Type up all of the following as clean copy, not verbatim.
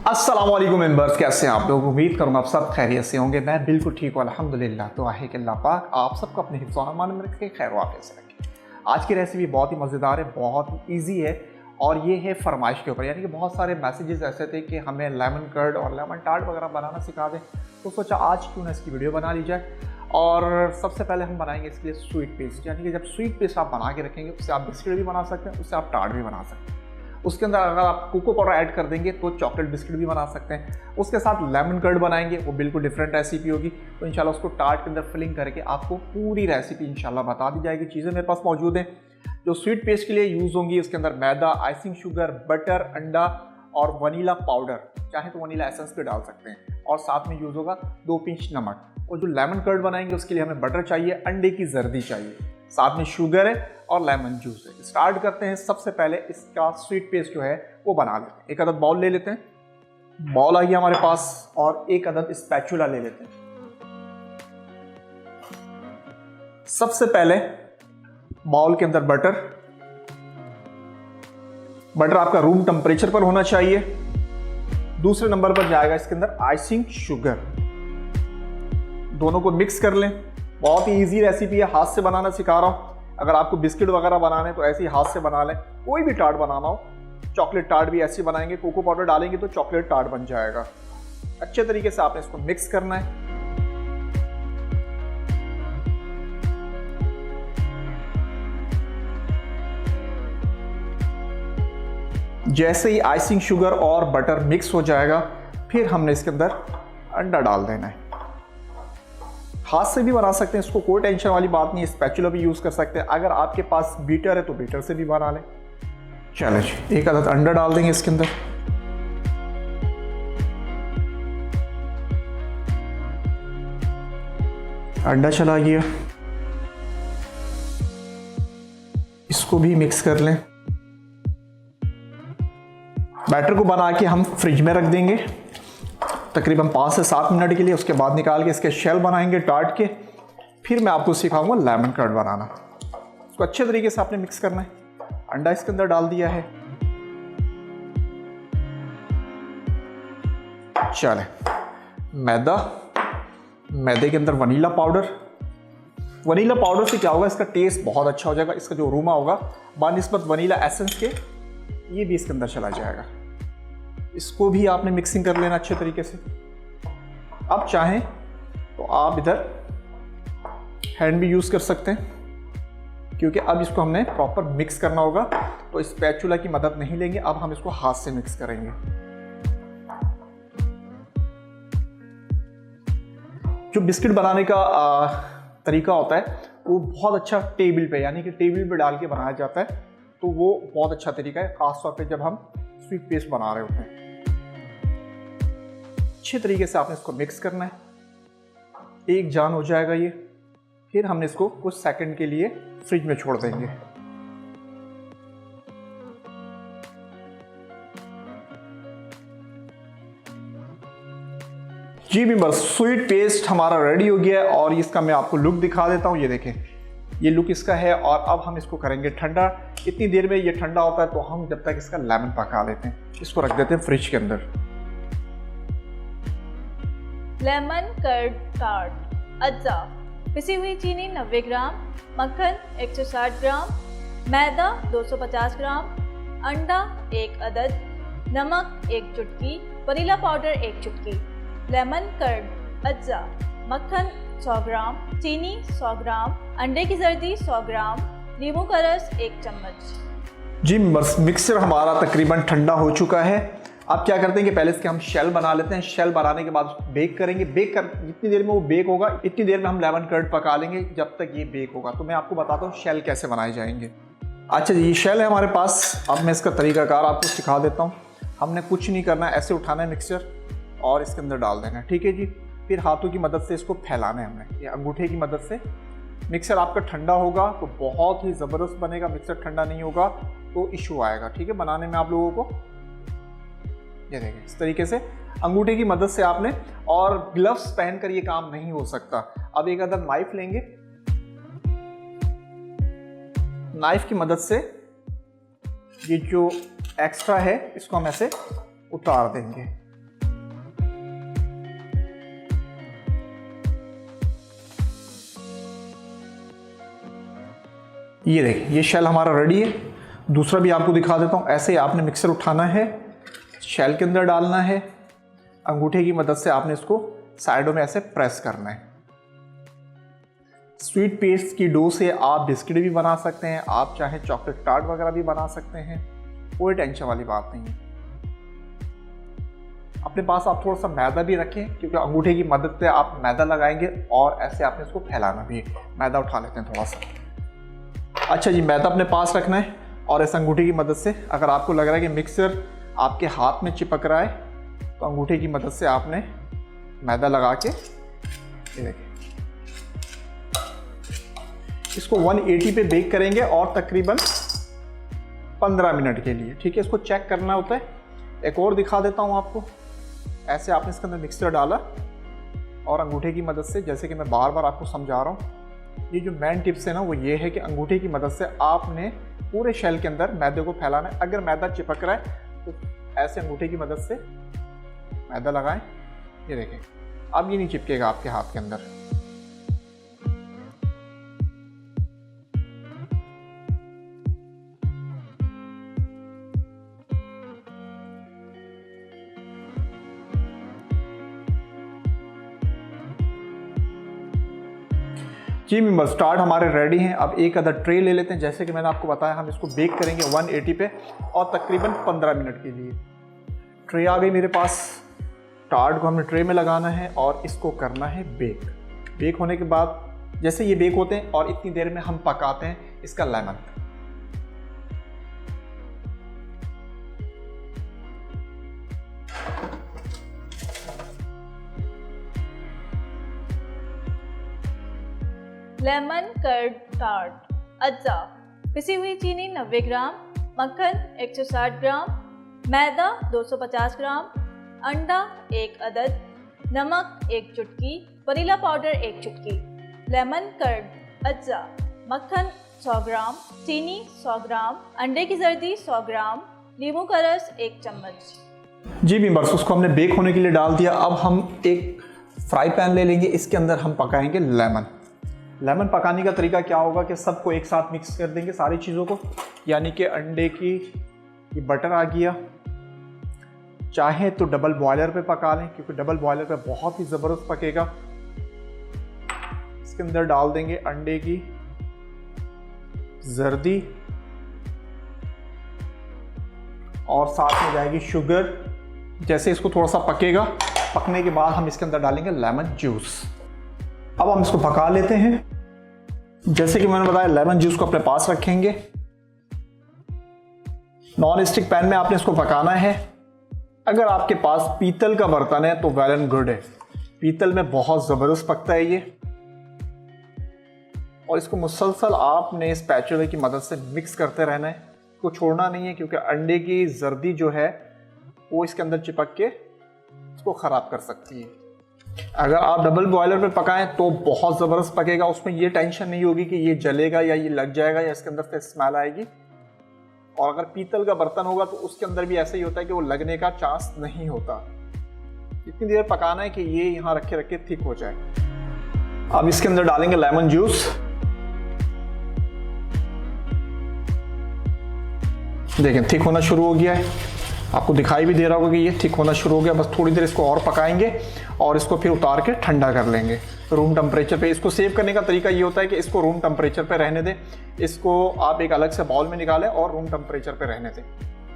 अस्सलामुअलैकुम मेंबर्स, कैसे हैं आप लोग। उम्मीद करूँगा आप सब खैरियत से होंगे। मैं बिल्कुल ठीक हूँ अल्हम्दुलिल्लाह। तो आहे कि अल्लाह पाक आप सबको अपने हिफ्ज़ व अमान में रखे, खैर वाक़ियत से रखे। आज की रेसिपी बहुत ही मज़ेदार है, बहुत ईजी है और ये है फरमाइश के ऊपर। यानी कि बहुत सारे मैसेजेस ऐसे थे कि हमें लेमन कर्ड और लेमन टार्ट वगैरह बनाना सिखा दें, तो सोचा आज क्यों ना इसकी वीडियो बना ली जाए। और सबसे पहले हम बनाएंगे इसके लिए स्वीट पेस्ट। यानी कि जब स्वीट पेस्ट आप बना के रखेंगे उससे आप बिस्किट भी बना सकते हैं, उससे आप टार्ट भी बना सकते हैं। उसके अंदर अगर आप कोको पाउडर ऐड कर देंगे तो चॉकलेट बिस्किट भी बना सकते हैं। उसके साथ लेमन कर्ड बनाएंगे, वो बिल्कुल डिफरेंट रेसिपी होगी। तो इंशाल्लाह उसको टार्ट के अंदर फिलिंग करके आपको पूरी रेसिपी इंशाल्लाह बता दी जाएगी। चीज़ें मेरे पास मौजूद हैं जो स्वीट पेस्ट के लिए यूज़ होंगी। उसके अंदर मैदा, आइसिंग शुगर, बटर, अंडा और वनीला पाउडर, चाहे तो वनीला एसेंस भी डाल सकते हैं। और साथ में यूज़ होगा 2 पिंच नमक। और जो लेमन कर्ड बनाएंगे उसके लिए हमें बटर चाहिए, अंडे की जर्दी चाहिए, साथ में शुगर है और लेमन जूस है। स्टार्ट करते हैं। सबसे पहले इसका स्वीट पेस्ट जो है वो बना लेते हैं। एक अदद बाउल ले लेते हैं। बाउल आ गया हमारे पास और एक अदद स्पैचुला ले लेते हैं। सबसे पहले बाउल के अंदर बटर आपका रूम टेम्परेचर पर होना चाहिए। दूसरे नंबर पर जाएगा इसके अंदर आइसिंग शुगर। दोनों को मिक्स कर लें। बहुत ही इजी रेसिपी है, हाथ से बनाना सिखा रहा हूँ। अगर आपको बिस्किट वगैरह बनाने तो ऐसे ही हाथ से बना लें। कोई भी टार्ट बनाना हो, चॉकलेट टार्ट भी ऐसे बनाएंगे, कोको पाउडर डालेंगे तो चॉकलेट टार्ट बन जाएगा। अच्छे तरीके से आपने इसको मिक्स करना है। जैसे ही आइसिंग शुगर और बटर मिक्स हो जाएगा, फिर हमने इसके अंदर अंडा डाल देना है। हाथ से भी बना सकते हैं, इसको कोई टेंशन वाली बात नहीं है। स्पैचुला भी यूज़ कर सकते हैं। अगर आपके पास बीटर है तो बीटर से भी बना लें। चलो जी, एक अदद अंडा डाल देंगे इसके अंदर। अंडा चला गया, इसको भी मिक्स कर लें। बैटर को बना के हम फ्रिज में रख देंगे तकरीबन 5 से 7 मिनट के लिए। उसके बाद निकाल के इसके शेल बनाएंगे टार्ट के। फिर मैं आपको सिखाऊंगा लेमन कर्ड बनाना। इसको अच्छे तरीके से आपने मिक्स करना है। अंडा इसके अंदर डाल दिया है। चले, मैदे के अंदर वनीला पाउडर से क्या होगा, इसका टेस्ट बहुत अच्छा हो जाएगा। इसका जो अरोमा होगा बानिस्बत वनीला एसेंस के, ये भी इसके अंदर चला जाएगा। इसको भी आपने मिक्सिंग कर लेना अच्छे तरीके से। अब चाहें तो आप इधर हैंड भी यूज़ कर सकते हैं, क्योंकि अब इसको हमने प्रॉपर मिक्स करना होगा। तो स्पैचुला की मदद नहीं लेंगे, अब हम इसको हाथ से मिक्स करेंगे। जो बिस्किट बनाने का तरीका होता है वो बहुत अच्छा टेबल पे, यानी कि टेबल पे डाल के बनाया जाता है। तो वो बहुत अच्छा तरीका है, खासतौर पे जब हम स्वीट पेस्ट बना रहे होते हैं। अच्छे तरीके से आपने इसको मिक्स करना है। एक जान हो जाएगा ये। फिर हमने इसको कुछ सेकंड के लिए फ्रिज में छोड़ देंगे। जी बस स्वीट पेस्ट हमारा रेडी हो गया है और इसका मैं आपको लुक दिखा देता हूँ। ये देखें, ये लुक इसका है। और अब हम इसको करेंगे ठंडा। इतनी देर में ये ठंडा होता है तो हम जब तक इसका लेमन पका लेते हैं। इसको रख देते हैं फ्रिज के अंदर। Lemon curd tart. अज्जा: पिसी हुई चीनी 90 ग्राम, मक्खन 160 ग्राम, मैदा 250 ग्राम, अंडा 1 अदद, नमक 1 चुटकी, वनीला पाउडर 1 चुटकी। लेमन कर्ड अज्जा: मक्खन 100 ग्राम, चीनी 100 ग्राम, अंडे की जर्दी 100 ग्राम, नींबू का रस 1 चम्मच। जी बस मिक्सर हमारा तकरीबन ठंडा हो चुका है। अब क्या करते हैं कि पहले इसके हम शेल बना लेते हैं। शेल बनाने के बाद बेक करेंगे। जितनी देर में वो बेक होगा इतनी देर में हम लेमन कर्ड पका लेंगे, जब तक ये बेक होगा। तो मैं आपको बताता हूँ शेल कैसे बनाए जाएंगे। अच्छा जी, ये शेल है हमारे पास। अब मैं इसका तरीकाकार आपको सिखा देता हूँ। हमने कुछ नहीं करना है, ऐसे उठाना है मिक्सर और इसके अंदर डाल देना है, ठीक है जी। फिर हाथों की मदद से इसको फैलाना है हमने, या अंगूठे की मदद से। मिक्सर आपका ठंडा होगा तो बहुत ही ज़बरदस्त बनेगा। मिक्सर ठंडा नहीं होगा तो इशू आएगा, ठीक है, बनाने में आप लोगों को। ये देखें, इस तरीके से अंगूठे की मदद से आपने, और ग्लव्स पहनकर ये काम नहीं हो सकता। अब एक अदर नाइफ लेंगे। नाइफ की मदद से ये जो एक्स्ट्रा है इसको हम ऐसे उतार देंगे। ये देखिए ये शेल हमारा रेडी है। दूसरा भी आपको दिखा देता हूँ। ऐसे ही आपने मिक्सर उठाना है, शेल के अंदर डालना है, अंगूठे की मदद से आपने इसको साइडों में ऐसे प्रेस करना है। स्वीट पेस्ट की डो से आप बिस्किट भी बना सकते हैं, आप चाहे चॉकलेट टार्ट वगैरह भी बना सकते हैं, कोई टेंशन वाली बात नहीं है। अपने पास आप थोड़ा सा मैदा भी रखें, क्योंकि अंगूठे की मदद से आप मैदा लगाएंगे और ऐसे आपने इसको फैलाना भी है। मैदा उठा लेते हैं थोड़ा सा। अच्छा जी, मैदा अपने पास रखना है और इस अंगूठे की मदद से अगर आपको लग रहा है कि मिक्सर आपके हाथ में चिपक रहा है तो अंगूठे की मदद से आपने मैदा लगा के ये देखिए इसको 180 पे बेक करेंगे और तकरीबन 15 मिनट के लिए। ठीक है, इसको चेक करना होता है। एक और दिखा देता हूँ आपको। ऐसे आपने इसके अंदर मिक्सर डाला और अंगूठे की मदद से, जैसे कि मैं बार बार आपको समझा रहा हूँ, ये जो मेन टिप्स है ना वो ये है कि अंगूठे की मदद से आपने पूरे शेल के अंदर मैदे को फैलाना है। अगर मैदा चिपक रहा है तो ऐसे अंगूठे की मदद से मैदा लगाएं। ये देखें, अब ये नहीं चिपकेगा आपके हाथ के अंदर। जी मेंबर्स, टार्ट हमारे रेडी हैं। अब एक अदर ट्रे ले लेते हैं। जैसे कि मैंने आपको बताया, हम इसको बेक करेंगे 180 पे और तकरीबन 15 मिनट के लिए। ट्रे आ गई मेरे पास। टार्ट को हमने ट्रे में लगाना है और इसको करना है बेक। बेक होने के बाद जैसे ये बेक होते हैं और इतनी देर में हम पकाते हैं इसका लेमन। Lemon curd tart. अज्जा, पिसी हुई चीनी 90 ग्राम, मक्खन 160 ग्राम, मैदा 250 ग्राम, अंडा 1 अदद, नमक 1 चुटकी, वनीला पाउडर 1 चुटकी। Lemon curd. अज्जा, मक्खन 100 ग्राम, चीनी 100 ग्राम, अंडे की जर्दी 100 ग्राम, नींबू का रस 1 चम्मच। जी मेंबर्स, उसको हमने बेक होने के लिए डाल दिया। अब हम एक फ्राई पैन ले लेंगे, इसके अंदर हम पकाएंगे लेमन। लेमन पकाने का तरीका क्या होगा कि सबको एक साथ मिक्स कर देंगे सारी चीज़ों को, यानी कि अंडे की ये बटर आ गया। चाहे तो डबल बॉयलर पे पका लें, क्योंकि डबल बॉयलर पे बहुत ही ज़बरदस्त पकेगा। इसके अंदर डाल देंगे अंडे की जर्दी और साथ में जाएगी शुगर। जैसे इसको थोड़ा सा पकेगा, पकने के बाद हम इसके अंदर डालेंगे लेमन जूस। अब हम इसको पका लेते हैं। जैसे कि मैंने बताया, लेमन जूस को अपने पास रखेंगे। नॉन स्टिक पैन में आपने इसको पकाना है। अगर आपके पास पीतल का बर्तन है तो वेल एंड गुड है। पीतल में बहुत ज़बरदस्त पकता है ये। और इसको मुसलसल आपने स्पैचुला की मदद से मिक्स करते रहना है, इसको छोड़ना नहीं है, क्योंकि अंडे की जर्दी जो है वो इसके अंदर चिपक के इसको ख़राब कर सकती है। अगर आप डबल बॉयलर पे पकाएं तो बहुत ज़बरदस्त पकेगा। उसमें ये टेंशन नहीं होगी कि ये जलेगा या ये लग जाएगा या इसके अंदर से स्मेल आएगी। और अगर पीतल का बर्तन होगा तो उसके अंदर भी ऐसे ही होता है कि वो लगने का चांस नहीं होता। इतनी देर पकाना है कि ये यहाँ रखे रखे थिक हो जाए। अब इसके अंदर डालेंगे लेमन जूस। देखें थिक होना शुरू हो गया है, आपको दिखाई भी दे रहा होगा कि ये थिक होना शुरू हो गया। बस थोड़ी देर इसको और पकाएंगे और इसको फिर उतार के ठंडा कर लेंगे रूम टेम्परेचर पे। इसको सेव करने का तरीका ये होता है कि इसको रूम टेम्परेचर पे रहने दें। इसको आप एक अलग से बाउल में निकालें और रूम टेम्परेचर पे रहने दें।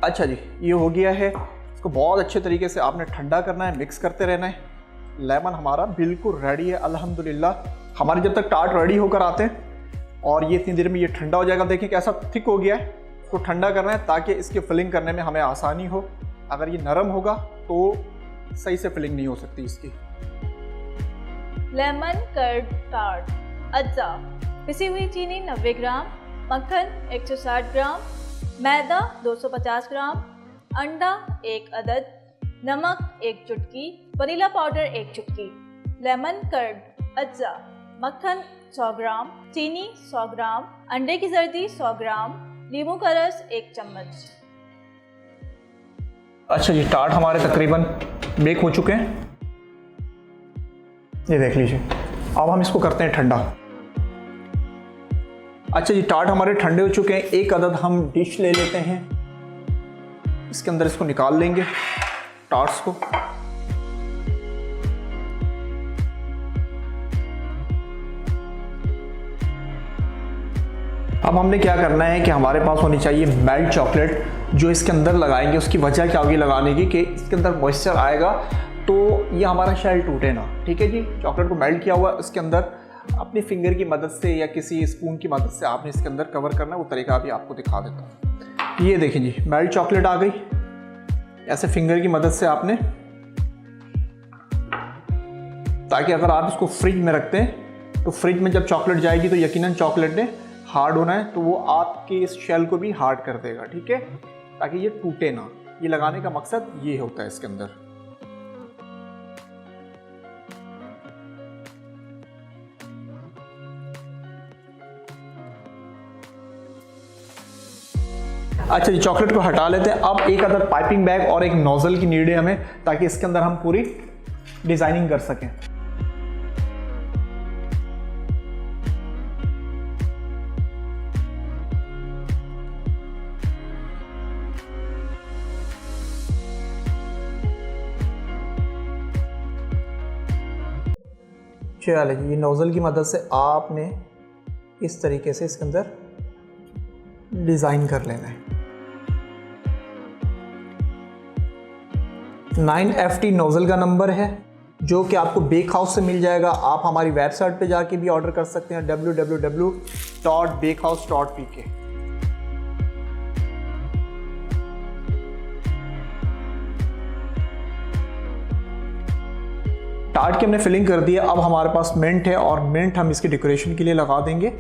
अच्छा जी, ये हो गया है। इसको बहुत अच्छे तरीके से आपने ठंडा करना है, मिक्स करते रहना है। लेमन हमारा बिल्कुल रेडी है अल्हम्दुलिल्लाह। हमारे जब तक टार्ट रेडी होकर आते हैं और ये इतनी देर में ये ठंडा हो जाएगा। देखिए कैसा थिक हो गया है। इसको ठंडा करना है ताकि इसकी फिलिंग करने में हमें आसानी हो। अगर ये नरम होगा तो सही से फिलिंग नहीं हो सकती इसकी। Lemon curd tart. अज्जा, पिसी हुई चीनी 90 ग्राम, मक्खन 160 ग्राम, मैदा 250 ग्राम, अंडा 1 अदद, नमक 1 चुटकी, वनीला पाउडर 1 चुटकी। Lemon curd. अज्जा, मक्खन 100 ग्राम, चीनी 100 ग्राम, अंडे की जर्दी 100 ग्राम, नींबू का रस 1 चम्मच। अच्छा जी, टार्ट हमारे तकरीबन बेक हो चुके हैं। ये देख लीजिए। अब हम इसको करते हैं ठंडा। अच्छा जी, टार्ट हमारे ठंडे हो चुके हैं। एक अदद हम डिश ले लेते हैं, इसके अंदर इसको निकाल लेंगे टार्ट्स को। अब हमने क्या करना है कि हमारे पास होनी चाहिए मेल्ट चॉकलेट, जो इसके अंदर लगाएंगे। उसकी वजह क्या होगी लगाने की कि इसके अंदर मॉइस्चर आएगा तो ये हमारा शेल टूटे ना। ठीक है जी, चॉकलेट को मेल्ट किया हुआ इसके अंदर अपनी फिंगर की मदद से या किसी स्पून की मदद से आपने इसके अंदर कवर करना है। वो तरीका भी आपको दिखा देता हूँ। ये देखें जी, मेल्ट चॉकलेट आ गई। ऐसे फिंगर की मदद से आपने, ताकि अगर आप इसको फ्रिज में रखते हैं तो फ्रिज में जब चॉकलेट जाएगी तो यकीनन चॉकलेट ने हार्ड होना है, तो वो आपके इस शेल को भी हार्ड कर देगा। ठीक है, ताकि ये टूटे ना। ये लगाने का मकसद ये होता है इसके अंदर। अच्छा जी, चॉकलेट को हटा लेते हैं। अब एक अदर पाइपिंग बैग और एक नोजल की नीड है हमें, ताकि इसके अंदर हम पूरी डिजाइनिंग कर सकें। चलिए जी, ये नोजल की मदद से आपने इस तरीके से इसके अंदर डिज़ाइन कर लेना है। 9FT नोजल का नंबर है, जो कि आपको बेक हाउस से मिल जाएगा। आप हमारी वेबसाइट पे जाके भी ऑर्डर कर सकते हैं, www.bakehouse.pk। टार्ट की हमने फिलिंग कर दी है। अब हमारे पास मिंट है और मिंट हम इसके डेकोरेशन के लिए लगा देंगे।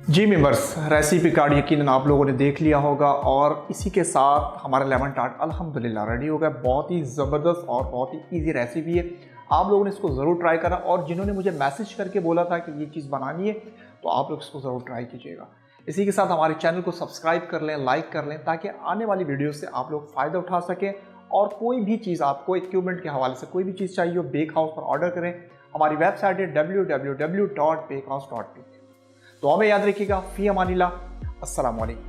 जी मेंबर्स, रेसिपी कार्ड यकीनन आप लोगों ने देख लिया होगा और इसी के साथ हमारा लेमन टार्ट अल्हम्दुलिल्लाह रेडी हो गया। बहुत ही ज़बरदस्त और बहुत ही इजी रेसिपी है। आप लोगों ने इसको ज़रूर ट्राई करना, और जिन्होंने मुझे मैसेज करके बोला था कि ये चीज़ बनानी है, तो आप लोग इसको ज़रूर ट्राई कीजिएगा। इसी के साथ हमारे चैनल को सब्सक्राइब कर लें, लाइक कर लें, ताकि आने वाली वीडियो से आप लोग फ़ायदा उठा सकें। और कोई भी चीज़ आपको इक्विपमेंट के हवाले से कोई भी चीज़ चाहिए हो, बेक हाउस पर ऑर्डर करें। हमारी वेबसाइट है www.bakehouse.pk। तो हमें याद रखिएगा। फ़ी अमानिल्लाह, अस्सलाम वालेकुम।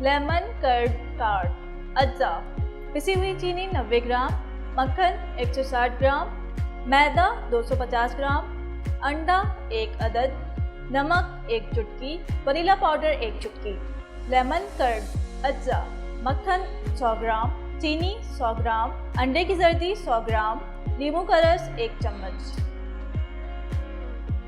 Lemon curd tart. अज्जा, पिसी हुई चीनी 90 ग्राम, मक्खन 160 ग्राम, मैदा 250 ग्राम, अंडा 1 अदद, नमक 1 चुटकी, वनीला पाउडर 1 चुटकी। लेमन कर्ड, अज्जा, मक्खन 100 ग्राम, चीनी 100 ग्राम, अंडे की जर्दी 100 ग्राम, नींबू का रस 1 चम्मच।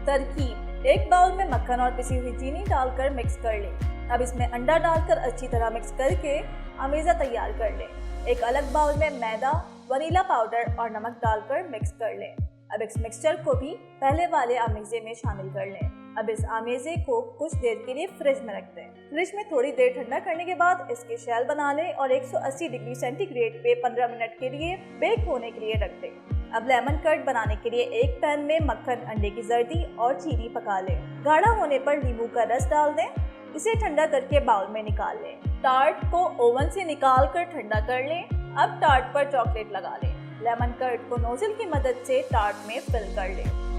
तरकीब: एक बाउल में मक्खन और पिसी हुई चीनी डालकर मिक्स कर लें। अब इसमें अंडा डालकर अच्छी तरह मिक्स करके अमीज़ा तैयार कर लें। एक अलग बाउल में मैदा, वनीला पाउडर और नमक डालकर मिक्स कर लें। अब इस मिक्सचर को भी पहले वाले अमीज़े में शामिल कर लें। अब इस अमीज़े को कुछ देर के लिए फ्रिज में रख दें। फ्रिज में थोड़ी देर ठंडा करने के बाद इसके शेल बना लें और 180 डिग्री सेंटीग्रेड पे 15 मिनट के लिए बेक होने के लिए रख दें। अब लेमन कर्ड बनाने के लिए एक पैन में मक्खन, अंडे की जर्दी और चीनी पका लें। गाढ़ा होने पर नींबू का रस डाल दें। इसे ठंडा करके बाउल में निकाल लें। टार्ट को ओवन से निकाल कर ठंडा कर लें। अब टार्ट पर चॉकलेट लगा लें। लेमन कर्ड को नोजल की मदद से टार्ट में फिल कर लें।